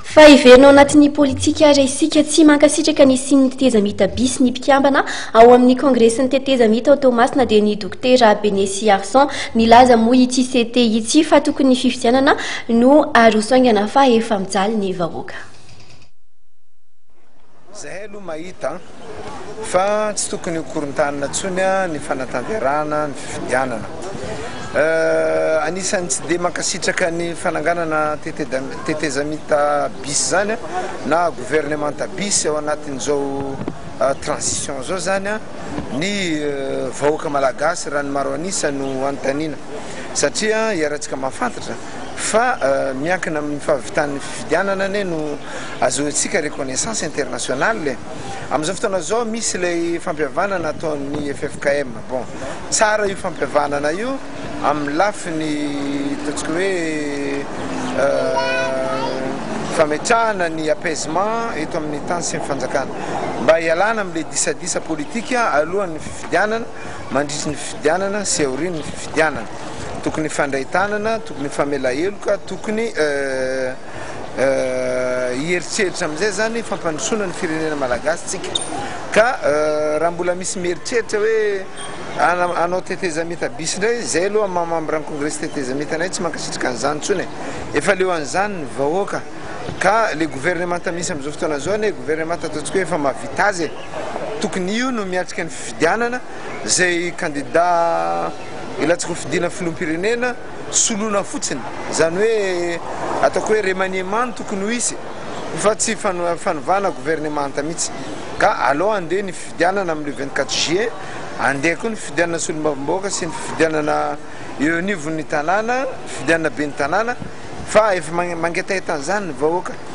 Fa iverina ao anatin'ny politika raisika tsy mankasitraka ny siny tetezamita bis ny mpikambana ao amin'ny kongresin'ny tetezamita ao Toamasina dia ny dokotera Benesy Arson nilaza moa ity CT ity fa tokony fifidianana no arosaingana fa efa mijaly ny vahoaka. Zahay aloha mahita fa tsy tokony hokorontanina tsony ny fanatanterahana ny fifidianana. Anisan'ny tsy dia mankasitraka ny fananganana tetezamita bis zany na gouvernementa bis ao anatin'izao transition zao zany ny vahoaka malagasy raha ny maro anisa no anontaniana satria iaratsika mahafantatra fa miankina amin'ny fahavitan'ny fifidianana ane no azoantsika reconnaissance internationale amin'izao fotoana zao misy ilay fampihavanana ataon'ny FFKM. Bon, tsara io fampihavanana io amin'ny lafiny ataontsika hoe fametrahana ny apaisement eto amin'ny tany sy ny fanjakana mba hialana amin'ilay disadisa politika alohan'ny fifidianana mandritry ny fifidianana sy aorian'ny fifidianana. Tokony fandraitanana, tokony famela heloka, tokony hieritreritra amin'izay zany fampandrosoana ny firenena malagasy tsika ka raha mbola misy mieritreritra hoe anao tetezamita bis ndray zay aloha mamambrany congrès tetezamita anay tsy mankasitraka an'izany tsony efa leo an'izany ny vahoaka ka le gouvernementa misy amin'izao fotoana zao ny gouvernementa ataontsika hoe efa mahavita azy tokony io no miatrika ny fifidianana zay candidat ilatsika fidina filoham-pirenena soloana fotsiny zany hoe ataoko hoe remaniement tokony ho isy fa tsy fanovana gouvernementa mihitsy ka aloha andeha ny fifidianana amin'ny 24 juillet andeha koa ny fifidianana solombavamboaka sy ny fifidianana eo anivon'ny tanàna fifidianana be ny tanàna fa efa mangetahetan'izany ny vahoaka.